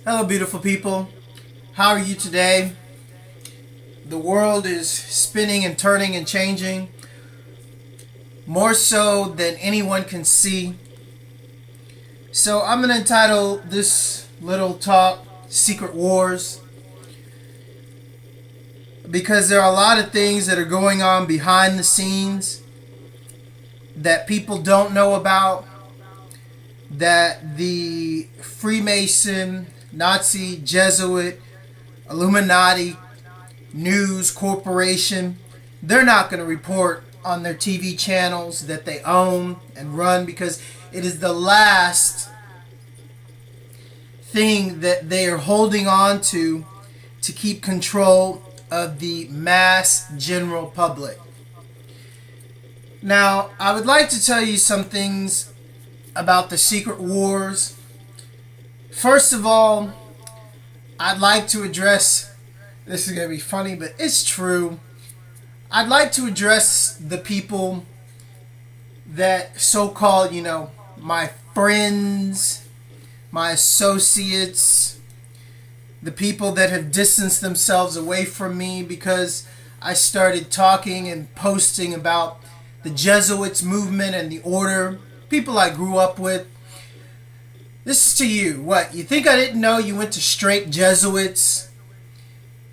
Hello, beautiful people. How are you today? The world is spinning and turning and changing more so than anyone can see. So, I'm going to entitle this little talk Secret Wars because there are a lot of things that are going on behind the scenes that people don't know about, that the Freemason, Nazi, Jesuit, Illuminati, news corporation, they're not going to report on their TV channels that they own and run because it is the last thing that they are holding on to keep control of the mass general public. Now, I would like to tell you some things about the secret wars. First of all, I'd like to address, this is going to be funny, but it's true. I'd like to address the people that so-called, my friends, my associates, the people that have distanced themselves away from me because I started talking and posting about the Jesuits movement and the order, people I grew up with. This is to you. What, you think I didn't know you went to straight Jesuits?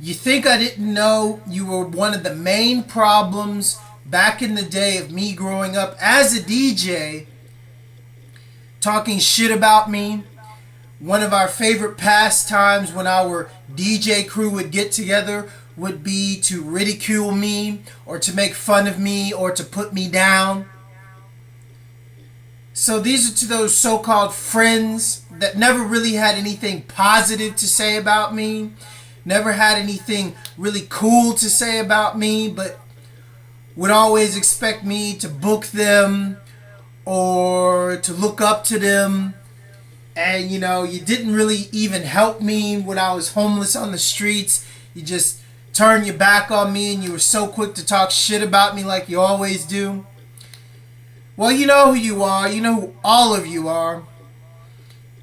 You think I didn't know you were one of the main problems back in the day of me growing up as a DJ, talking shit about me? One of our favorite pastimes when our DJ crew would get together would be to ridicule me or to make fun of me or to put me down. So these are to those so-called friends that never really had anything positive to say about me, never had anything really cool to say about me, but would always expect me to book them or to look up to them. And you didn't really even help me when I was homeless on the streets. You just turned your back on me and you were so quick to talk shit about me like you always do. Well, you know who you are. You know who all of you are.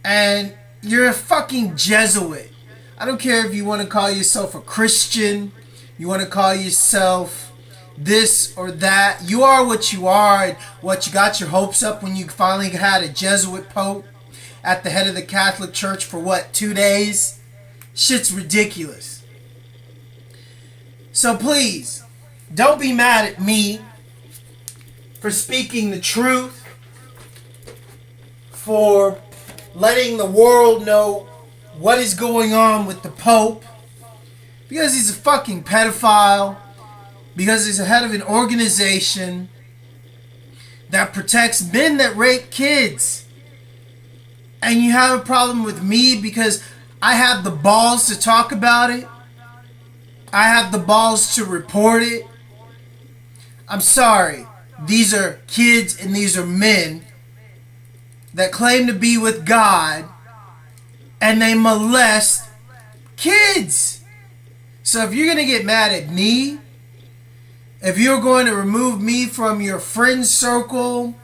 And you're a fucking Jesuit. I don't care if you want to call yourself a Christian, you want to call yourself this or that. You are what you are, and what you got your hopes up when you finally had a Jesuit pope at the head of the Catholic Church for 2 days? Shit's ridiculous. So please, don't be mad at me for speaking the truth, for letting the world know what is going on with the Pope, because he's a fucking pedophile, because he's the head of an organization that protects men that rape kids. And you have a problem with me because I have the balls to talk about it. I have the balls to report it. I'm sorry. These are kids and these are men that claim to be with God and they molest kids. So if you're going to get mad at me, if you're going to remove me from your friend circle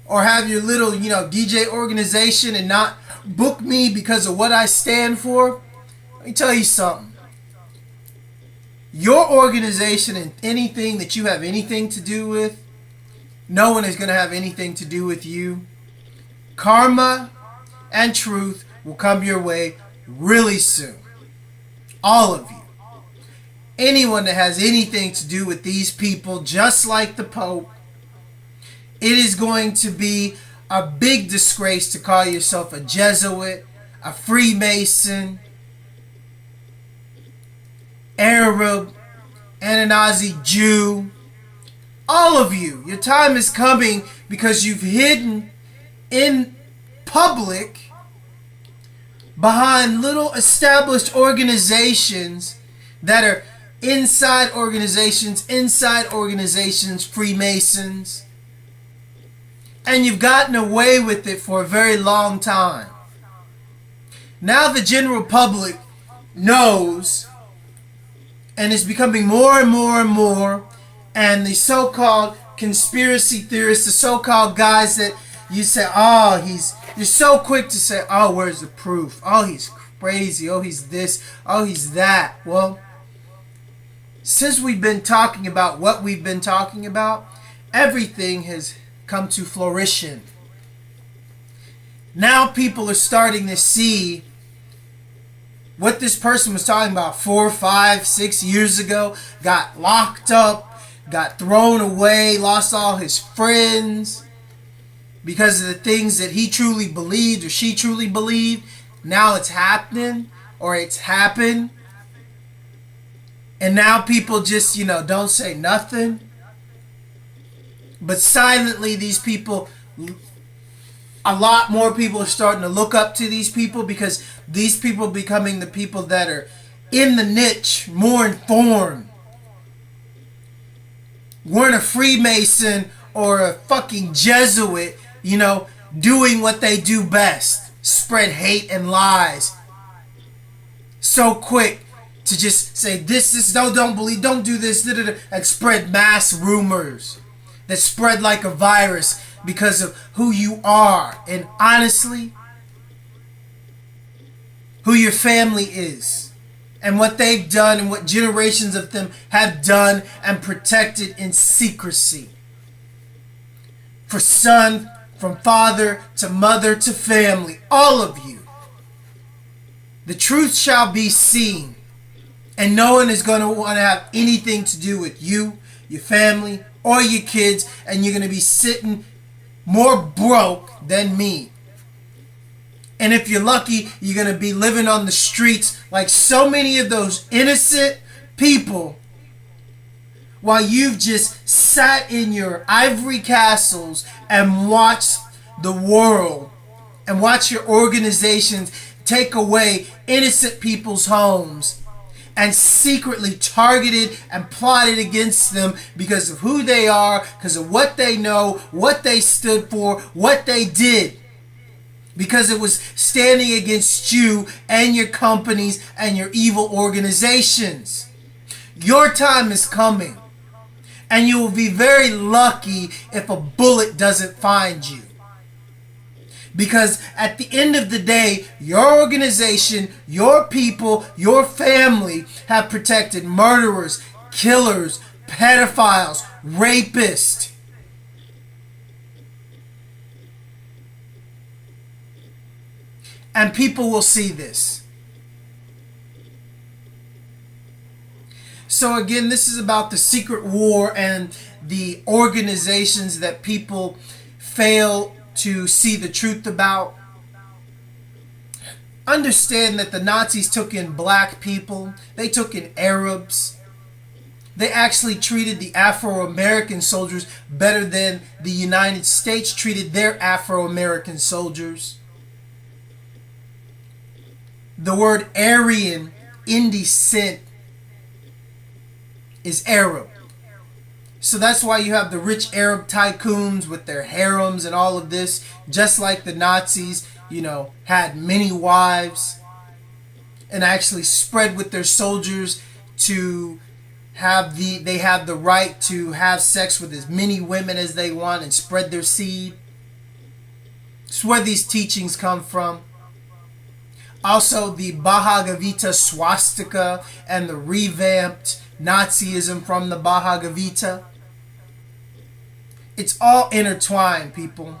or have your little, DJ organization and not book me because of what I stand for, let me tell you something. Your organization and anything that you have anything to do with, no one is going to have anything to do with you. Karma and truth will come your way really soon. All of you. Anyone that has anything to do with these people, just like the Pope, it is going to be a big disgrace to call yourself a Jesuit, a Freemason, Arab, Anasazi Jew. All of you, your time is coming because you've hidden in public behind little established organizations that are inside organizations, Freemasons. And you've gotten away with it for a very long time. Now the general public knows, and it's becoming more and more and more, and the so-called conspiracy theorists, the so-called guys that you say, you're so quick to say, where's the proof? He's crazy. Oh, he's this. Oh, he's that. Well, since we've been talking about what we've been talking about, everything has come to fruition. Now people are starting to see what this person was talking about 4, 5, 6 years ago. Got locked up, got thrown away, lost all his friends because of the things that he truly believed or she truly believed. Now it's happening, or it's happened. And now people just, don't say nothing. But silently, these people, a lot more people are starting to look up to these people, because these people are becoming the people that are in the niche, more informed. Weren't a Freemason or a fucking Jesuit, doing what they do best. Spread hate and lies. So quick to just say this, no, don't believe, don't do this, and spread mass rumors that spread like a virus because of who you are, and honestly, who your family is, and what they've done, and what generations of them have done and protected in secrecy. For son, from father to mother to family, all of you. The truth shall be seen, and no one is going to want to have anything to do with you, your family, or your kids, and you're going to be sitting more broke than me. And if you're lucky, you're going to be living on the streets like so many of those innocent people, while you've just sat in your ivory castles and watched the world and watch your organizations take away innocent people's homes and secretly targeted and plotted against them because of who they are, because of what they know, what they stood for, what they did. Because it was standing against you and your companies and your evil organizations. Your time is coming. And you will be very lucky if a bullet doesn't find you. Because at the end of the day, your organization, your people, your family have protected murderers, killers, pedophiles, rapists. And people will see this. So again, this is about the secret war and the organizations that people fail to see the truth about. Understand that the Nazis took in black people. They took in Arabs. They actually treated the Afro-American soldiers better than the United States treated their Afro-American soldiers. The word Aryan in descent is Arab. So that's why you have the rich Arab tycoons with their harems and all of this, just like the Nazis, had many wives and actually spread with their soldiers to they have the right to have sex with as many women as they want and spread their seed. It's where these teachings come from. Also, the Bhagavad Gita swastika and the revamped Nazism from the Bhagavad Gita. It's all intertwined, people.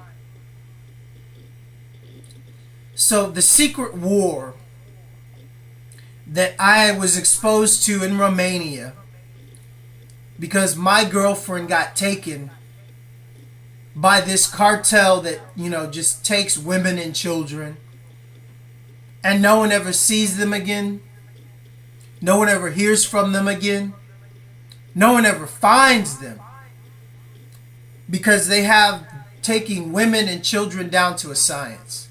So the secret war that I was exposed to in Romania, because my girlfriend got taken by this cartel that, just takes women and children, and no one ever sees them again. No one ever hears from them again. No one ever finds them. Because they have taking women and children down to a science.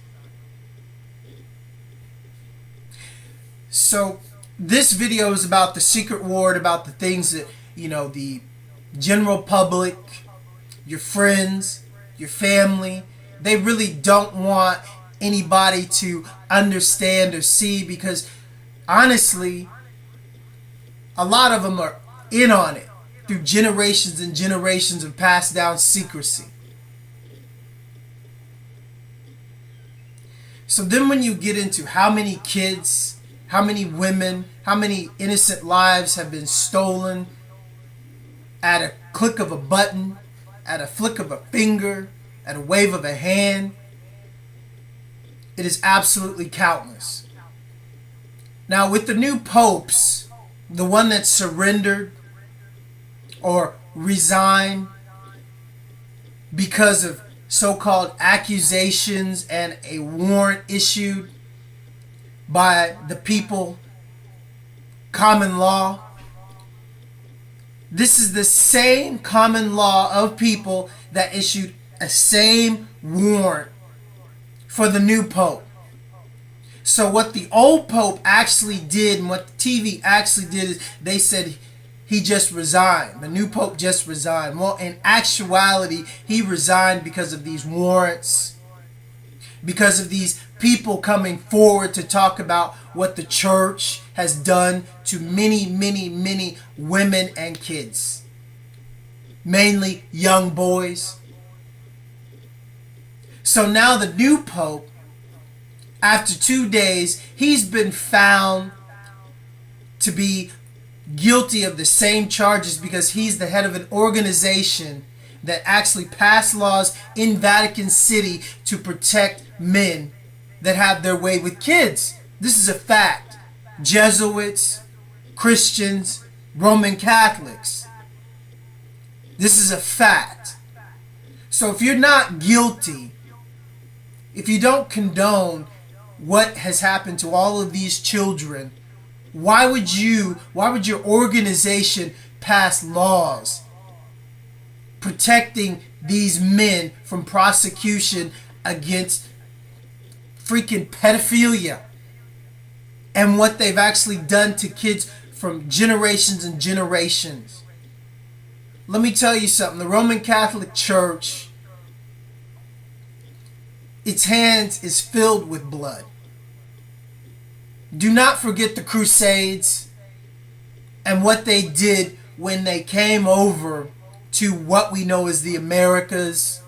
So this video is about the secret war, about the things that, the general public, your friends, your family, they really don't want anybody to understand or see, because honestly, a lot of them are in on it through generations and generations of passed down secrecy. So then when you get into how many kids, how many women, how many innocent lives have been stolen at a click of a button, at a flick of a finger, at a wave of a hand, it is absolutely countless. Now with the new popes, the one that surrendered or resigned because of so-called accusations and a warrant issued by the people, common law. This is the same common law of people that issued a same warrant for the new pope. So what the old pope actually did and what the TV actually did is they said he just resigned. The new pope just resigned. Well, in actuality, he resigned because of these warrants, because of these people coming forward to talk about what the church has done to many, many, many women and kids, mainly young boys. So now the new pope, after 2 days, he's been found to be guilty of the same charges because he's the head of an organization that actually passed laws in Vatican City to protect men that have their way with kids. This is a fact. Jesuits, Christians, Roman Catholics. This is a fact. So if you're not guilty, if you don't condone what has happened to all of these children, why would your organization pass laws protecting these men from prosecution against freaking pedophilia and what they've actually done to kids from generations and generations? Let me tell you something. The Roman Catholic Church, its hands is filled with blood. Do not forget the Crusades and what they did when they came over to what we know as the Americas,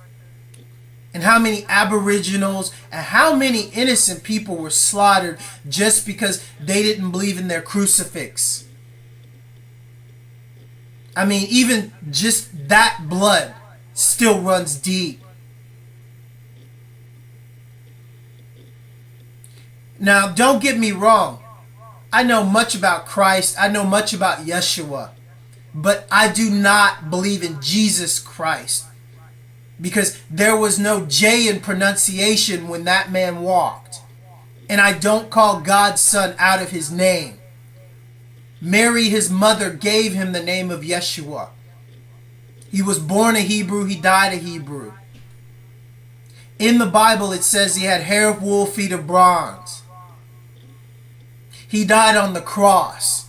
and how many aboriginals and how many innocent people were slaughtered just because they didn't believe in their crucifix. I mean, even just that blood still runs deep. Now, don't get me wrong. I know much about Christ. I know much about Yeshua. But I do not believe in Jesus Christ, because there was no J in pronunciation when that man walked. And I don't call God's son out of his name. Mary, his mother, gave him the name of Yeshua. He was born a Hebrew. He died a Hebrew. In the Bible, it says he had hair of wool, feet of bronze. He died on the cross.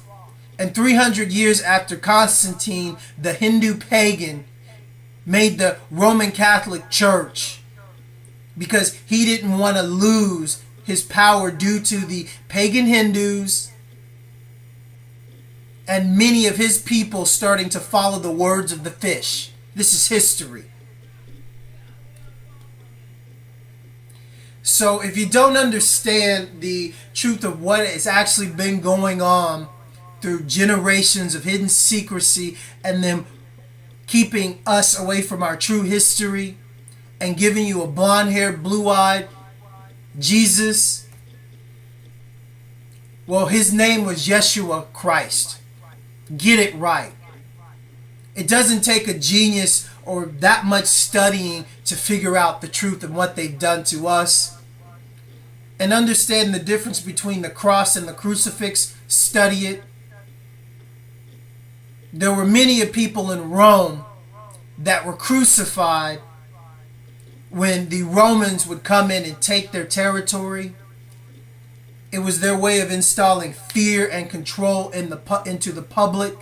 And 300 years after Constantine, the Hindu pagan, made the Roman Catholic Church, because he didn't want to lose his power due to the pagan Hindus and many of his people starting to follow the words of the fish. This is history. So if you don't understand the truth of what has actually been going on through generations of hidden secrecy and them keeping us away from our true history and giving you a blonde-haired, blue-eyed Jesus, well, his name was Yeshua Christ. Get it right. It doesn't take a genius or that much studying to figure out the truth and what they've done to us. And understand the difference between the cross and the crucifix. Study it. There were many people in Rome that were crucified when the Romans would come in and take their territory. It was their way of installing fear and control into the public.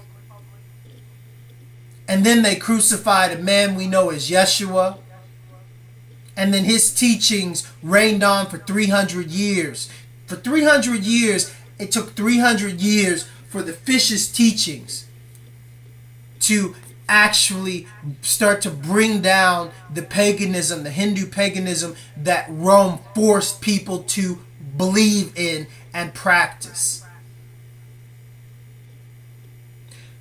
And then they crucified a man we know as Yeshua. And then his teachings reigned on for 300 years. For 300 years, it took 300 years for the fish's teachings to actually start to bring down the paganism, the Hindu paganism that Rome forced people to believe in and practice.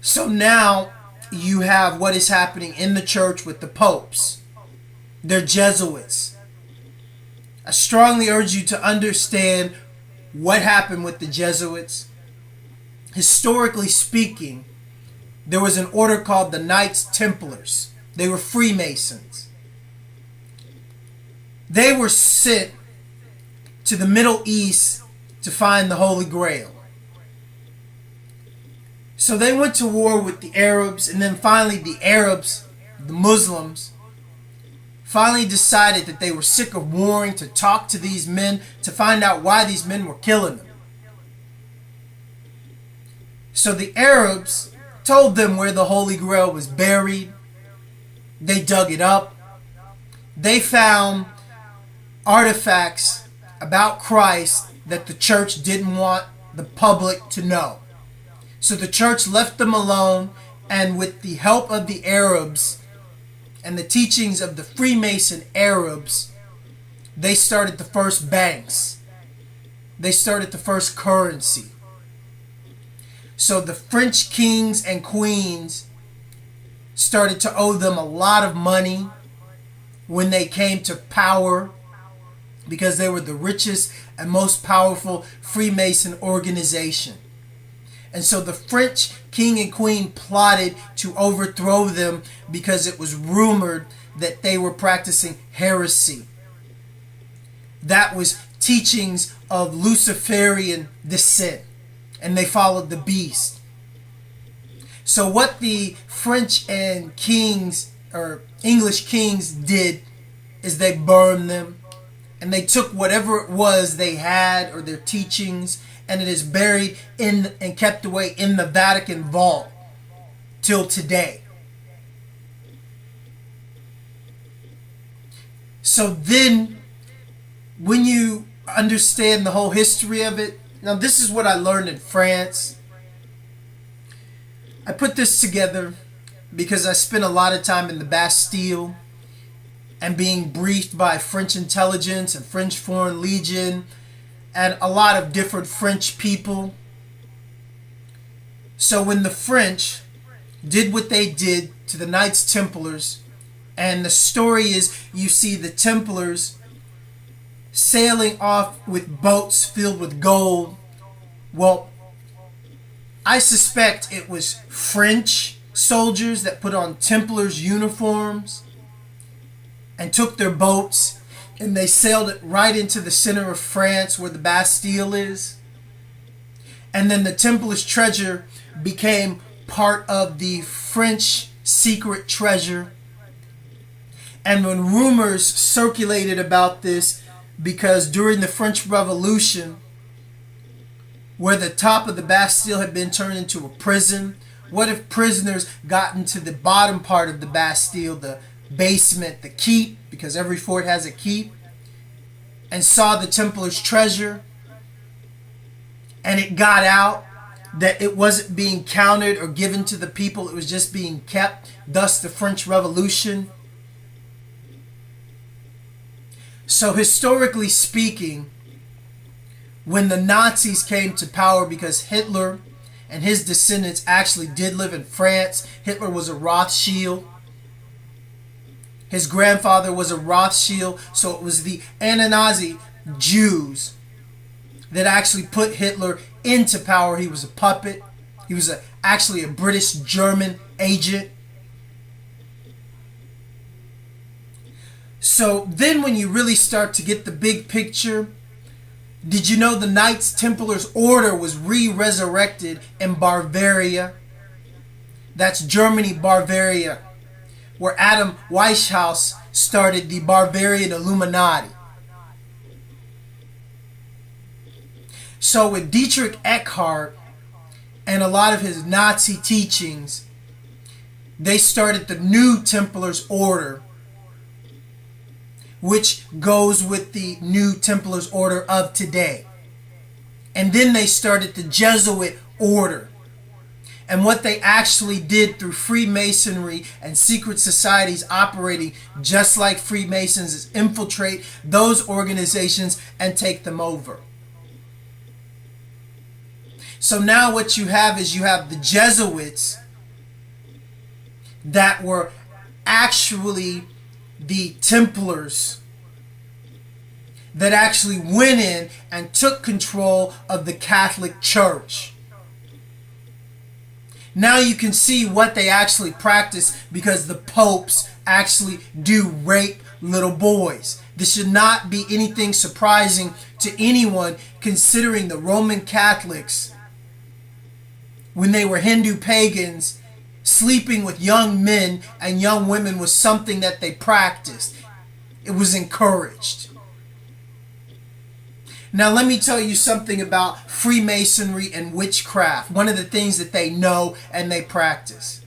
So now you have what is happening in the church with the popes. They're Jesuits. I strongly urge you to understand what happened with the Jesuits. Historically speaking, there was an order called the Knights Templars. They were Freemasons. They were sent to the Middle East to find the Holy Grail. So they went to war with the Arabs, and then finally the Arabs, the Muslims, finally decided that they were sick of warring, to talk to these men, to find out why these men were killing them. So the Arabs told them where the Holy Grail was buried. They dug it up. They found artifacts about Christ that the church didn't want the public to know. So the church left them alone, and with the help of the Arabs and the teachings of the Freemason Arabs, they started the first banks. They started the first currency. So the French kings and queens started to owe them a lot of money when they came to power, because they were the richest and most powerful Freemason organization. And so the French king and queen plotted to overthrow them because it was rumored that they were practicing heresy. That was teachings of Luciferian descent, and they followed the beast. So what the French and kings, or English kings, did is they burned them, and they took whatever it was they had, or their teachings, and it is buried in and kept away in the Vatican vault till today. So then, when you understand the whole history of it, now this is what I learned in France. I put this together because I spent a lot of time in the Bastille and being briefed by French intelligence and French Foreign Legion and a lot of different French people. So when the French did what they did to the Knights Templars, and the story is, you see the Templars sailing off with boats filled with gold. Well, I suspect it was French soldiers that put on Templars uniforms and took their boats, and they sailed it right into the center of France where the Bastille is. And then the Templars' treasure became part of the French secret treasure. And when rumors circulated about this, because during the French Revolution, where the top of the Bastille had been turned into a prison, what if prisoners got into the bottom part of the Bastille, the basement, the keep, because every fort has a keep, and saw the Templars' treasure, and it got out that it wasn't being counted or given to the people, it was just being kept, thus the French Revolution. So historically speaking, when the Nazis came to power, because Hitler and his descendants actually did live in France. Hitler was a Rothschild. His grandfather was a Rothschild. So it was the Anasazi Jews that actually put Hitler into power. He was a puppet. He was actually a British-German agent. So then when you really start to get the big picture, did you know the Knights Templars Order was re-resurrected in Bavaria? That's Germany, Bavaria, where Adam Weishaupt started the Bavarian Illuminati. So with Dietrich Eckhart and a lot of his Nazi teachings, they started the New Templars Order, which goes with the New Templars Order of today. And then they started the Jesuit Order. and what they actually did through Freemasonry and secret societies operating just like Freemasons is infiltrate those organizations and take them over. So now what you have is you have the Jesuits that were actually the Templars that actually went in and took control of the Catholic Church. Now you can see what they actually practice, because the popes actually do rape little boys. This should not be anything surprising to anyone, considering the Roman Catholics, when they were Hindu pagans, sleeping with young men and young women was something that they practiced. It was encouraged. Now let me tell you something about Freemasonry and witchcraft. One of the things that they know and they practice.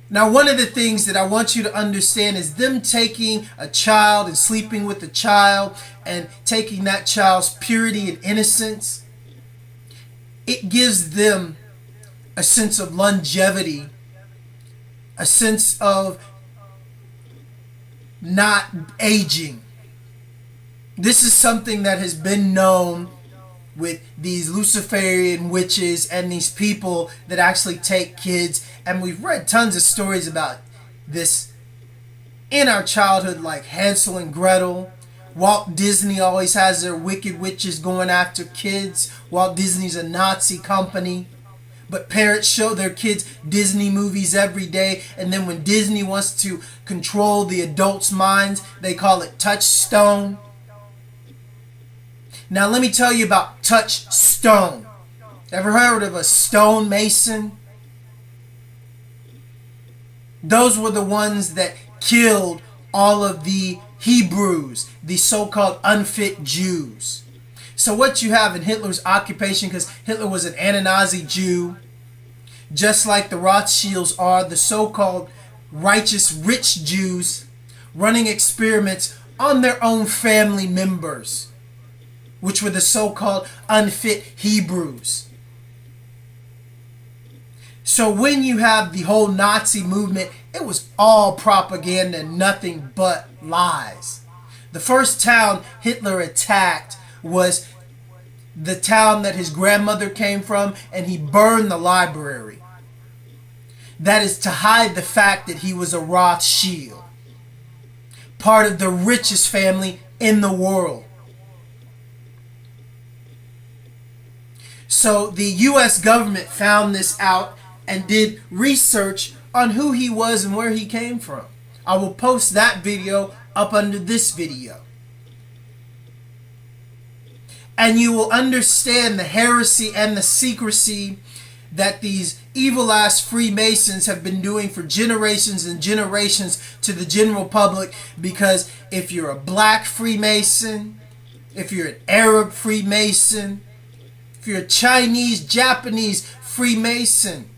Now one of the things that I want you to understand is them taking a child and sleeping with a child and taking that child's purity and innocence. It gives them a sense of longevity, a sense of not aging. This is something that has been known with these Luciferian witches and these people that actually take kids. And we've read tons of stories about this in our childhood, like Hansel and Gretel. Walt Disney always has their wicked witches going after kids. Walt Disney's a Nazi company. But parents show their kids Disney movies every day. And then when Disney wants to control the adults' minds, they call it Touchstone. Now let me tell you about Touchstone. Ever heard of a stonemason? Those were the ones that killed all of the Hebrews, the so-called unfit Jews. So what you have in Hitler's occupation, because Hitler was an Anti-Nazi Jew, just like the Rothschilds are, the so-called righteous rich Jews running experiments on their own family members, which were the so-called unfit Hebrews. So when you have the whole Nazi movement, it was all propaganda and nothing but lies. The first town Hitler attacked was the town that his grandmother came from, and he burned the library. That is to hide the fact that he was a Rothschild, part of the richest family in the world. So the U.S. government found this out and did research on who he was and where he came from. I will post that video up under this video. And you will understand the heresy and the secrecy that these evil-ass Freemasons have been doing for generations and generations to the general public. Because if you're a black Freemason, if you're an Arab Freemason, if you're a Chinese, Japanese Freemason,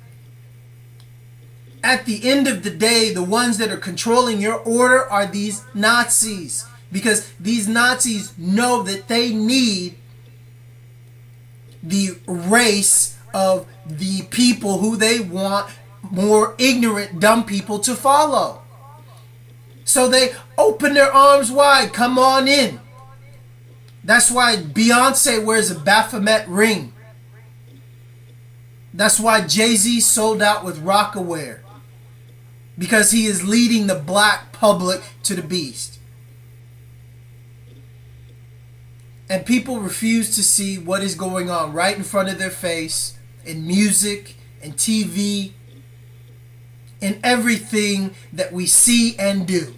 at the end of the day, the ones that are controlling your order are these Nazis. Because these Nazis know that they need the race of the people who they want more ignorant, dumb people to follow. So they open their arms wide. Come on in. That's why Beyonce wears a Baphomet ring. That's why Jay-Z sold out with Rockaware. Because he is leading the black public to the beast. And people refuse to see what is going on right in front of their face, in music, in TV, in everything that we see and do.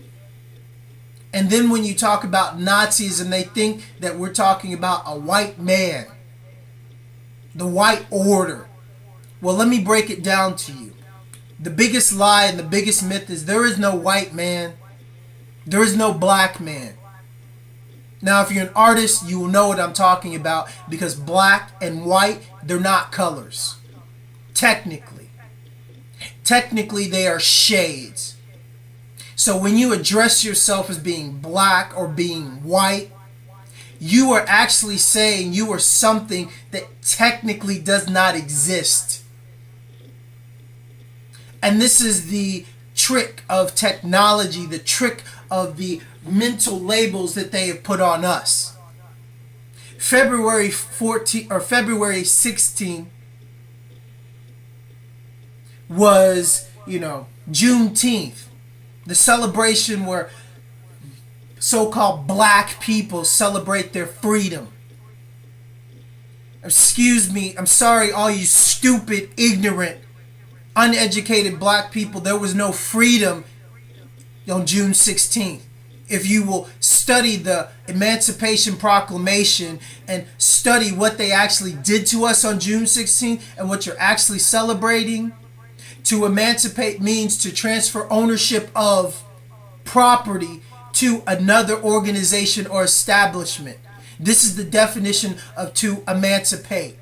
And then when you talk about Nazism, they think that we're talking about a white man, the white order. Well, let me break it down to you. The biggest lie and the biggest myth is there is no white man. There is no black man. Now, if you're an artist, you will know what I'm talking about, because black and white, they're not colors. Technically. Technically, they are shades. So when you address yourself as being black or being white, you are actually saying you are something that technically does not exist. And this is the trick of technology, the trick of the mental labels that they have put on us. February 14 or February 16 was, Juneteenth, the celebration where so-called black people celebrate their freedom. Excuse me, I'm sorry, all you stupid, ignorant, uneducated black people, there was no freedom on June 16th. If you will study the Emancipation Proclamation and study what they actually did to us on June 16th and what you're actually celebrating, to emancipate means to transfer ownership of property to another organization or establishment. This is the definition of to emancipate.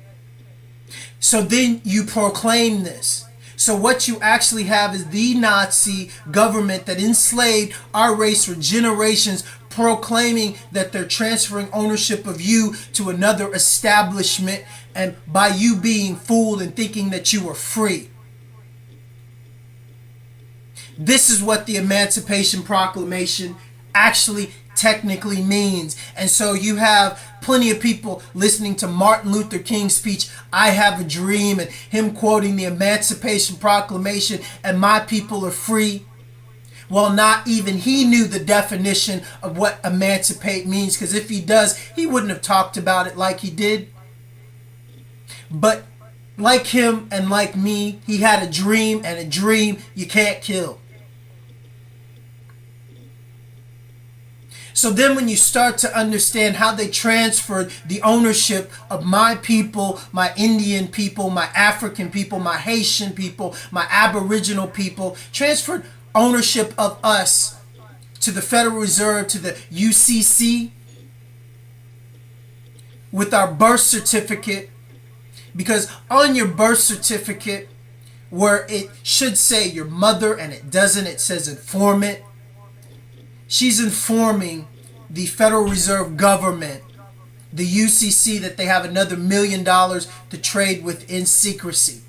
So then you proclaim this. So what you actually have is the Nazi government that enslaved our race for generations, proclaiming that they're transferring ownership of you to another establishment, and by you being fooled and thinking that you were free. This is what the Emancipation Proclamation actually technically means. And so you have plenty of people listening to Martin Luther King's speech, I Have a Dream, and him quoting the Emancipation Proclamation, and my people are free. Well, not even he knew the definition of what emancipate means, because if he does, he wouldn't have talked about it like he did. But like him and like me, he had a dream, and a dream you can't kill. So then when you start to understand how they transferred the ownership of my people, my Indian people, my African people, my Haitian people, my Aboriginal people, transferred ownership of us to the Federal Reserve, to the UCC, with our birth certificate, because on your birth certificate, where it should say your mother and it doesn't, it says informant. She's informing the Federal Reserve government, the UCC, that they have another $1 million to trade with in secrecy.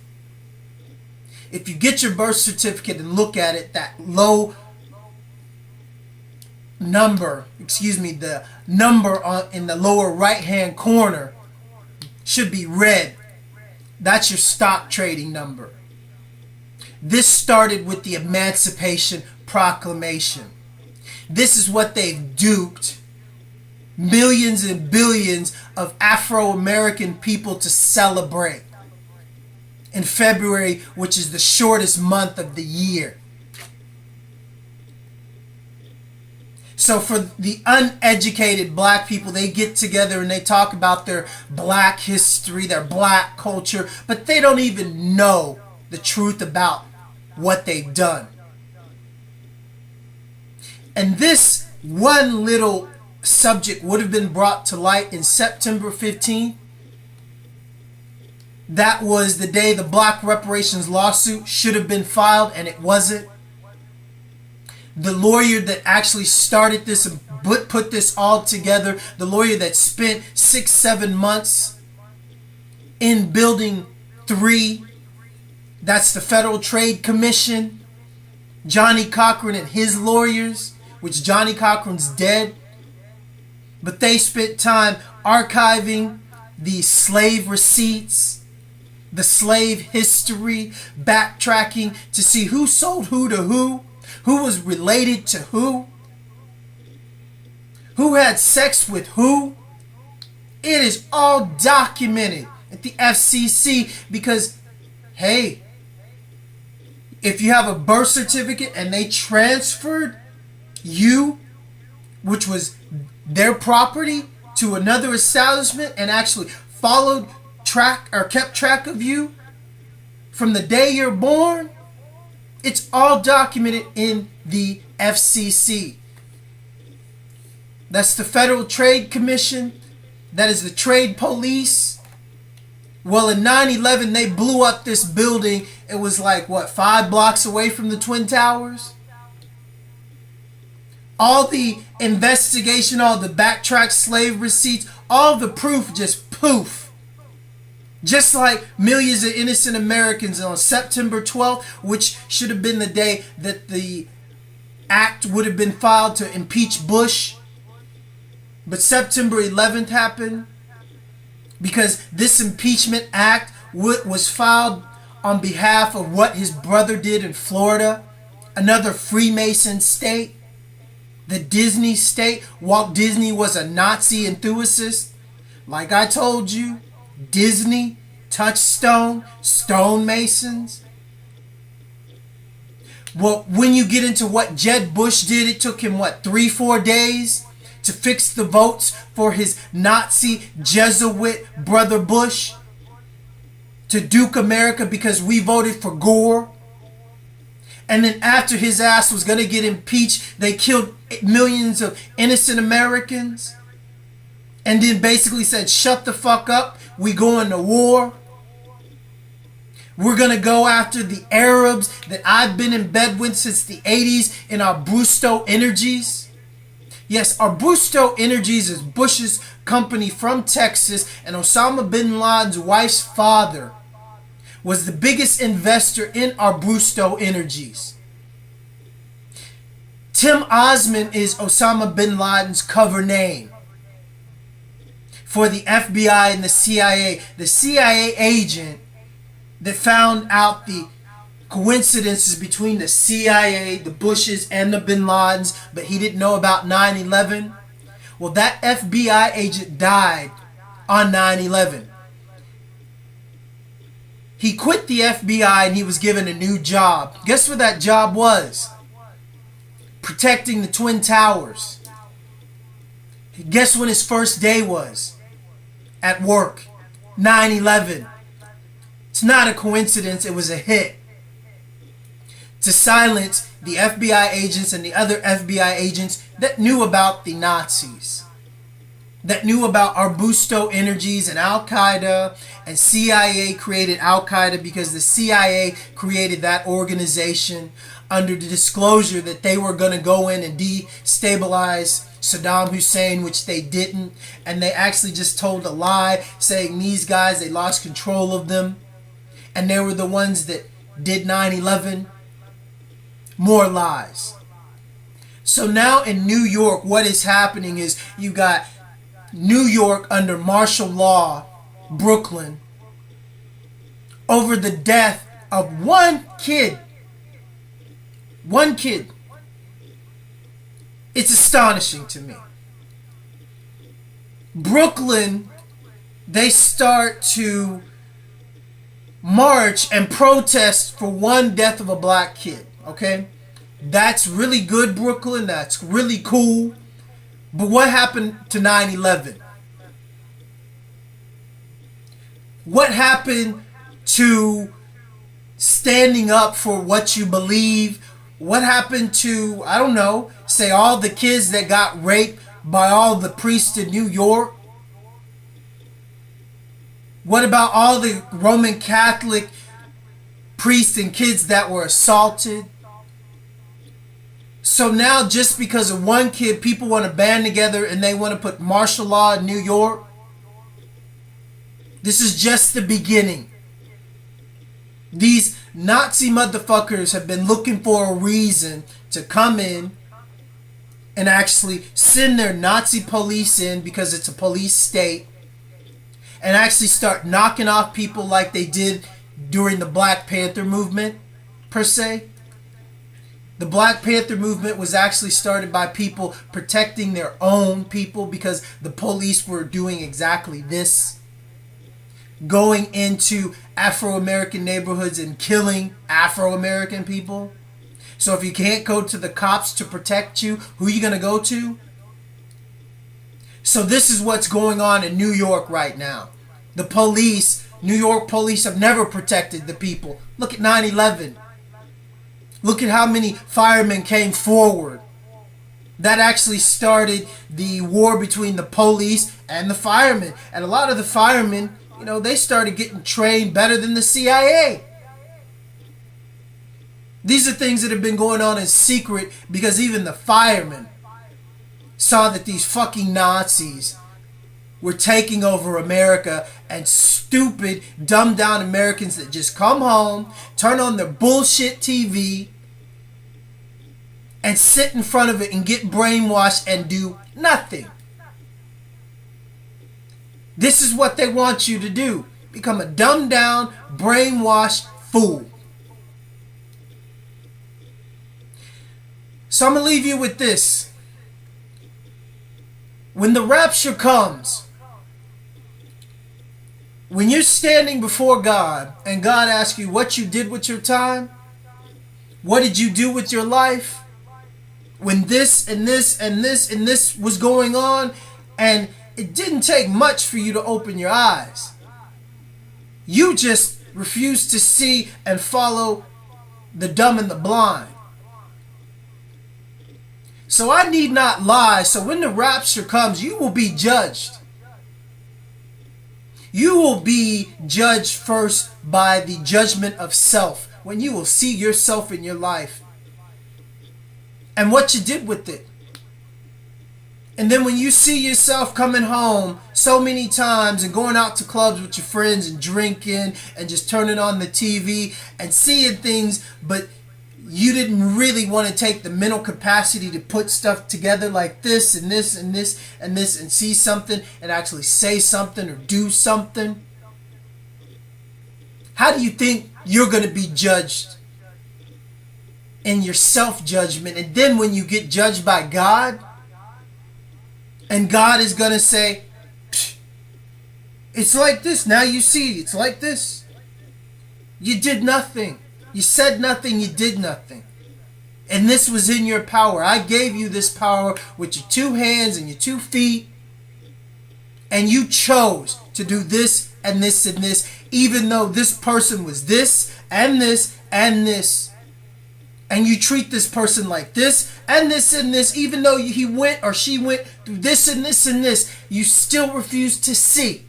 If you get your birth certificate and look at it, that low number, the number in the lower right hand corner should be red. That's your stock trading number. This started with the Emancipation Proclamation. This is what they've duped millions and billions of Afro-American people to celebrate in February, which is the shortest month of the year. So for the uneducated black people, they get together and they talk about their black history, their black culture, but they don't even know the truth about what they've done. And this one little subject would have been brought to light in September 15th. That was the day the black reparations lawsuit should have been filed, and it wasn't. The lawyer that actually started this and put this all together, the lawyer that spent 6-7 months in Building 3, that's the Federal Trade Commission, Johnny Cochran and his lawyers, which Johnny Cochran's dead, but they spent time archiving the slave receipts, the slave history, backtracking to see who sold who to who was related to who had sex with who. It is all documented at the FCC because, hey, if you have a birth certificate and they transferred you, which was their property, to another establishment and actually followed track or kept track of you from the day you're born, it's all documented in the FCC. That's the Federal Trade Commission. That is the Trade Police. Well, in 9/11, they blew up this building. It was like, 5 blocks away from the Twin Towers? All the investigation, all the backtrack slave receipts, all the proof just poof. Just like millions of innocent Americans on September 12th, which should have been the day that the act would have been filed to impeach Bush. But September 11th happened because this impeachment act was filed on behalf of what his brother did in Florida, another Freemason state, the Disney state. Walt Disney was a Nazi enthusiast. Like I told you, Disney, Touchstone, stonemasons. Well, when you get into what Jeb Bush did, it took him, 3-4 days to fix the votes for his Nazi Jesuit brother Bush to Duke America because we voted for Gore. And then after his ass was going to get impeached, they killed millions of innocent Americans. And then basically said, shut the fuck up. We going to war. We're going to go after the Arabs that I've been in bed with since the 80s in our Bristow Energies. Yes, our Bristow Energies is Bush's company from Texas, and Osama bin Laden's wife's father was the biggest investor in our Bristow Energies. Tim Osman is Osama bin Laden's cover name for the FBI and the CIA. The CIA agent that found out the coincidences between the CIA, the Bushes, and the bin Ladens, but he didn't know about 9/11. Well, that FBI agent died on 9/11. He quit the FBI and he was given a new job. Guess what that job was? Protecting the Twin Towers. Guess when his first day was? At work. 9/11. It's not a coincidence, it was a hit. To silence the FBI agents and the other FBI agents that knew about the Nazis. That knew about our Bristow Energies and Al-Qaeda, and CIA created Al-Qaeda because the CIA created that organization under the disclosure that they were going to go in and destabilize Saddam Hussein, which they didn't. And they actually just told a lie saying these guys, they lost control of them. And they were the ones that did 9/11. More lies. So now in New York, what is happening is you got New York under martial law, Brooklyn, over the death of one kid. One kid. It's astonishing to me. Brooklyn, they start to march and protest for one death of a black kid. Okay? That's really good, Brooklyn. That's really cool. But what happened to 9/11? What happened to standing up for what you believe? What happened to, I don't know, say all the kids that got raped by all the priests in New York? What about all the Roman Catholic priests and kids that were assaulted? So now just because of one kid, people want to band together and they want to put martial law in New York? This is just the beginning. These Nazi motherfuckers have been looking for a reason to come in and actually send their Nazi police in because it's a police state and actually start knocking off people like they did during the Black Panther movement, per se. The Black Panther movement was actually started by people protecting their own people because the police were doing exactly this. Going into Afro-American neighborhoods and killing Afro-American people. So if you can't go to the cops to protect you, who are you going to go to? So this is what's going on in New York right now. The police, New York police, have never protected the people. Look at 9/11. Look at how many firemen came forward. That actually started the war between the police and the firemen. And a lot of the firemen, you know, they started getting trained better than the CIA. These are things that have been going on in secret because even the firemen saw that these fucking Nazis We're taking over America, and stupid, dumbed down Americans that just come home, turn on their bullshit TV, and sit in front of it and get brainwashed and do nothing. This is what they want you to do. Become a dumbed down, brainwashed fool. So I'm going to leave you with this. When the rapture comes, when you're standing before God and God asks you what you did with your time, what did you do with your life, when this and this and this and this was going on, and it didn't take much for you to open your eyes. You just refused to see and follow the dumb and the blind. So I need not lie. So when the rapture comes, you will be judged. You will be judged first by the judgment of self, when you will see yourself in your life and what you did with it. And then when you see yourself coming home so many times and going out to clubs with your friends and drinking and just turning on the TV and seeing things, but you didn't really want to take the mental capacity to put stuff together like this and this and this and this and see something and actually say something or do something. How do you think you're going to be judged in your self-judgment? And then when you get judged by God, and God is going to say, it's like this. Now you see, it's like this. You did nothing. You said nothing. You did nothing. And this was in your power. I gave you this power with your 2 hands and your 2 feet. And you chose to do this and this and this, even though this person was this and this and this. And you treat this person like this and this and this, even though he went or she went through this and this and this, you still refuse to see.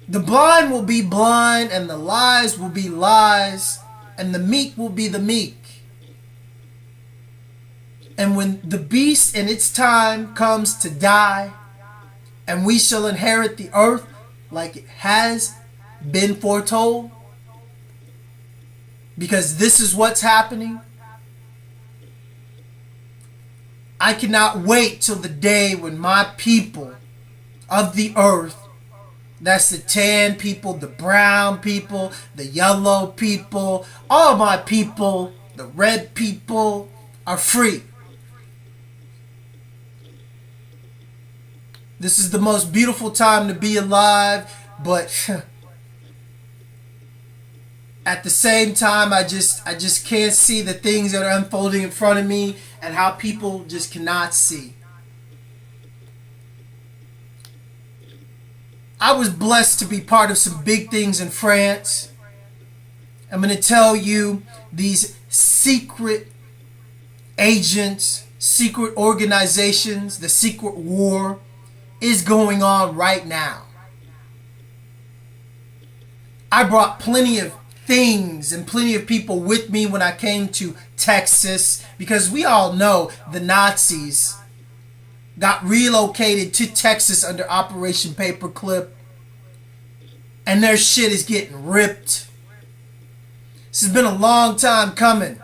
The blind will be blind, and the lies will be lies, and the meek will be the meek. And when the beast in its time comes to die, and we shall inherit the earth like it has been foretold, because this is what's happening, I cannot wait till the day when my people of the earth, that's the tan people, the brown people, the yellow people, all my people, the red people, are free. This is the most beautiful time to be alive, but at the same time, I just can't see the things that are unfolding in front of me and how people just cannot see. I was blessed to be part of some big things in France. I'm going to tell you, these secret agents, secret organizations, the secret war is going on right now. I brought plenty of things and plenty of people with me when I came to Texas, because we all know the Nazis got relocated to Texas under Operation Paperclip, and their shit is getting ripped. This has been a long time coming.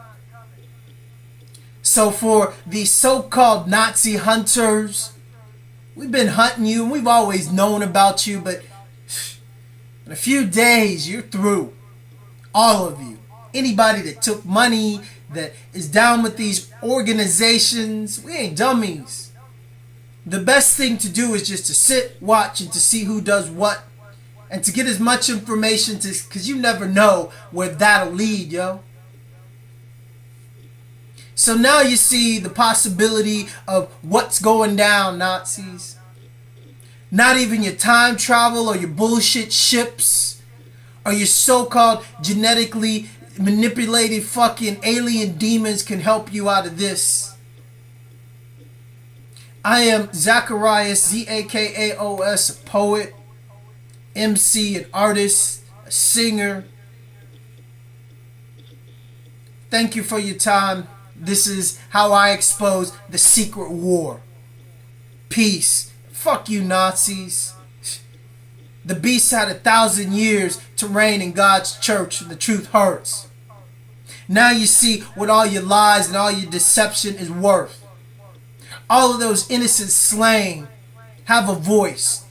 So for these so-called Nazi hunters, we've been hunting you and we've always known about you, but in a few days you're through. All of you. Anybody that took money, that is down with these organizations, we ain't dummies. The best thing to do is just to sit, watch, and to see who does what, and to get as much information, because you never know where that'll lead, yo. So now you see the possibility of what's going down, Nazis. Not even your time travel or your bullshit ships or your so-called genetically manipulated fucking alien demons can help you out of this. I am Zakaos, Zakaos, a poet, MC, an artist, a singer. Thank you for your time. This is how I expose the secret war. Peace. Fuck you, Nazis. The beast had 1,000 years to reign in God's church, and the truth hurts. Now you see what all your lies and all your deception is worth. All of those innocents slain have a voice.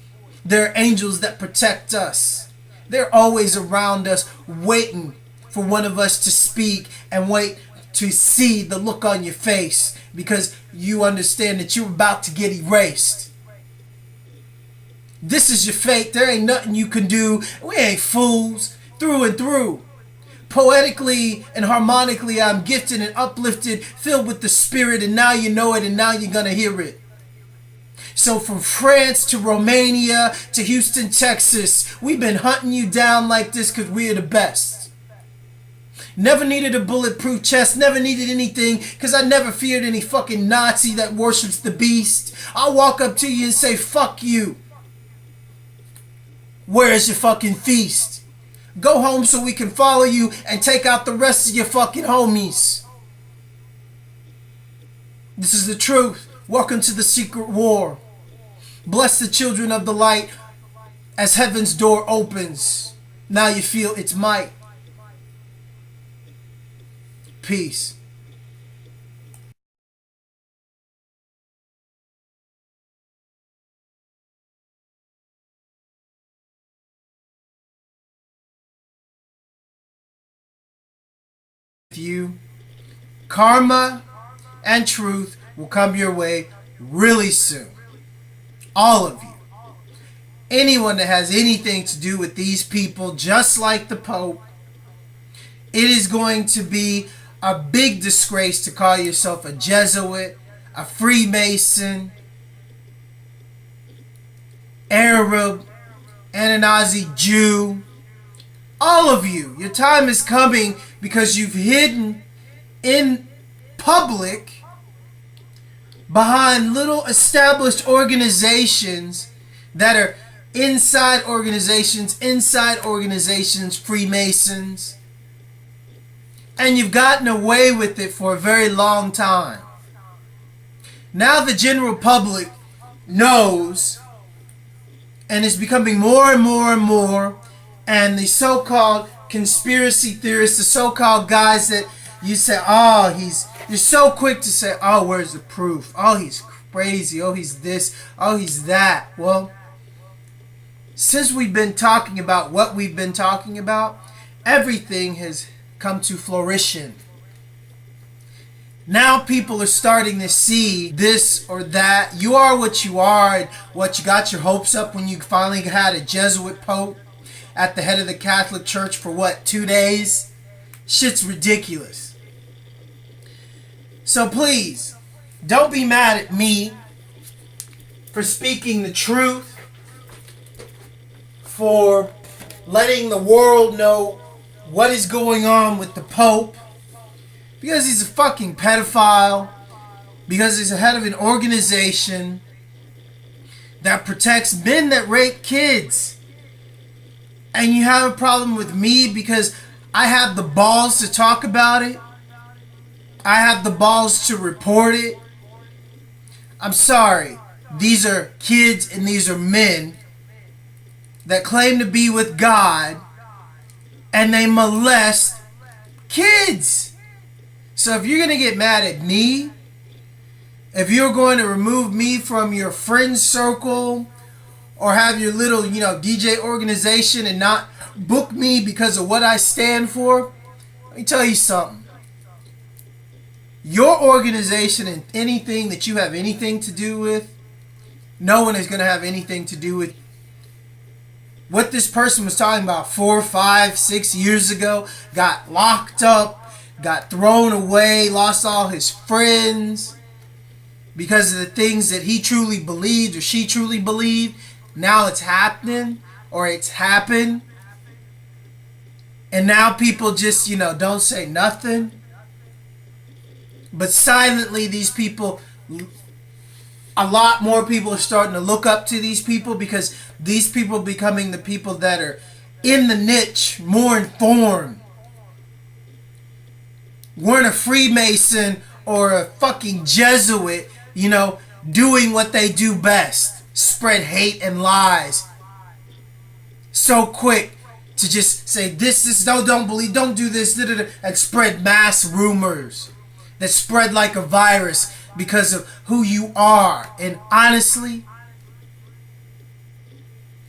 They're angels that protect us. They're always around us, waiting for one of us to speak and wait to see the look on your face, because you understand that you're about to get erased. This is your fate. There ain't nothing you can do. We ain't fools through and through. Poetically and harmonically, I'm gifted and uplifted, filled with the Spirit, and now you know it, and now you're going to hear it. So from France to Romania to Houston, Texas, we've been hunting you down like this because we are the best. Never needed a bulletproof chest, never needed anything, because I never feared any fucking Nazi that worships the beast. I'll walk up to you and say, fuck you. Where is your fucking feast? Go home so we can follow you and take out the rest of your fucking homies. This is the truth. Welcome to the secret war. Bless the children of the light as heaven's door opens. Now you feel its might. Peace. You, karma and truth will come your way really soon. All of you. Anyone that has anything to do with these people, just like the Pope, it is going to be a big disgrace to call yourself a Jesuit, a Freemason, Arab, Ananazi Jew. All of you, your time is coming because you've hidden in public behind little established organizations that are inside organizations, Freemasons. And you've gotten away with it for a very long time. Now the general public knows, and it's becoming more and more and more, and the so-called conspiracy theorists, the so-called guys that you say, you're so quick to say, where's the proof? He's crazy. He's this. He's that. Well, since we've been talking about what we've been talking about, everything has come to fruition. Now people are starting to see this or that. You are what you are, and what you got your hopes up when you finally had a Jesuit Pope at the head of the Catholic Church for 2 days? Shit's ridiculous. So please, don't be mad at me for speaking the truth, for letting the world know what is going on with the Pope, because he's a fucking pedophile, because he's the head of an organization that protects men that rape kids. And you have a problem with me because I have the balls to talk about it. I have the balls to report it. I'm sorry. These are kids and these are men that claim to be with God, and they molest kids. So if you're going to get mad at me, if you're going to remove me from your friend circle, or have your little, DJ organization and not book me because of what I stand for, let me tell you something. Your organization and anything that you have anything to do with, no one is going to have anything to do with. What this person was talking about 4, 5, 6 years ago, got locked up, got thrown away, lost all his friends because of the things that he truly believed or she truly believed. Now it's happening, or it's happened, and now people just, don't say nothing. But silently, these people, a lot more people are starting to look up to these people, because these people are becoming the people that are in the niche, more informed. Weren't a Freemason or a fucking Jesuit, doing what they do best. Spread hate and lies. So quick to just say this, no, don't believe, don't do this, and spread mass rumors that spread like a virus because of who you are and honestly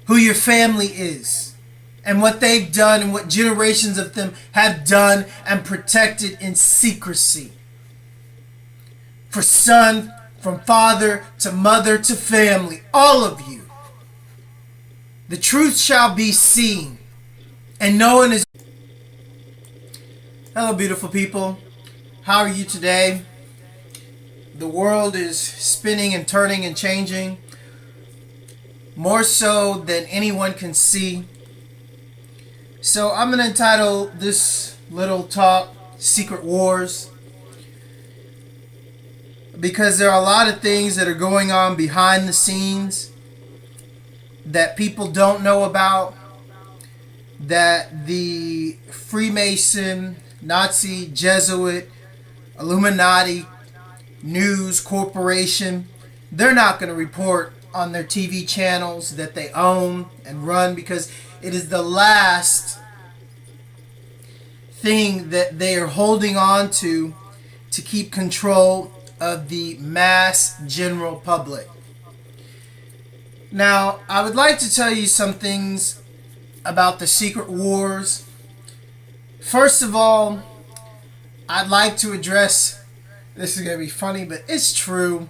who your family is and what they've done and what generations of them have done and protected in secrecy. For son, from father to mother to family, all of you. The truth shall be seen and known as... Hello, beautiful people. How are you today? The world is spinning and turning and changing more so than anyone can see. So I'm going to entitle this little talk Secret Wars, because there are a lot of things that are going on behind the scenes that people don't know about, that the Freemason, Nazi, Jesuit, Illuminati, news corporation, they're not going to report on their TV channels that they own and run, because it is the last thing that they are holding on to keep control of the mass general public. Now, I would like to tell you some things about the secret wars. First of all, I'd like to address, this is going to be funny, but it's true.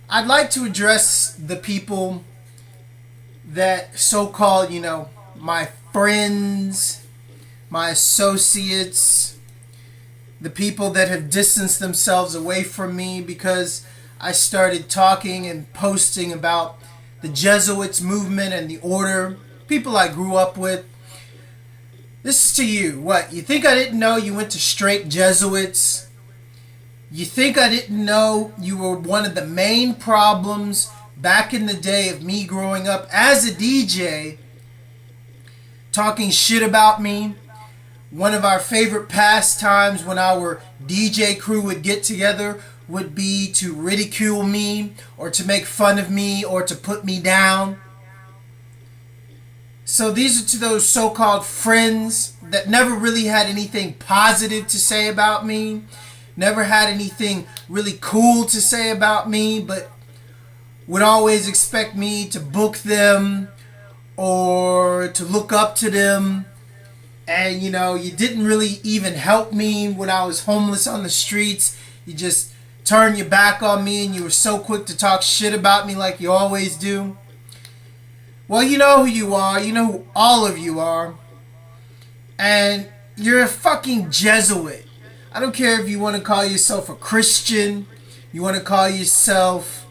I'd like to address the people that so-called, my friends, my associates, the people that have distanced themselves away from me because I started talking and posting about the Jesuits movement and the order, people I grew up with. This is to you. What, you think I didn't know you went to straight Jesuits? You think I didn't know you were one of the main problems back in the day of me growing up as a DJ, talking shit about me? One of our favorite pastimes when our DJ crew would get together would be to ridicule me or to make fun of me or to put me down. So these are to those so-called friends that never really had anything positive to say about me, never had anything really cool to say about me, but would always expect me to book them or to look up to them. And you didn't really even help me when I was homeless on the streets. You just turned your back on me and you were so quick to talk shit about me like you always do. Well, you know who you are. You know who all of you are. And you're a fucking Jesuit. I don't care if you want to call yourself a Christian, you want to call yourself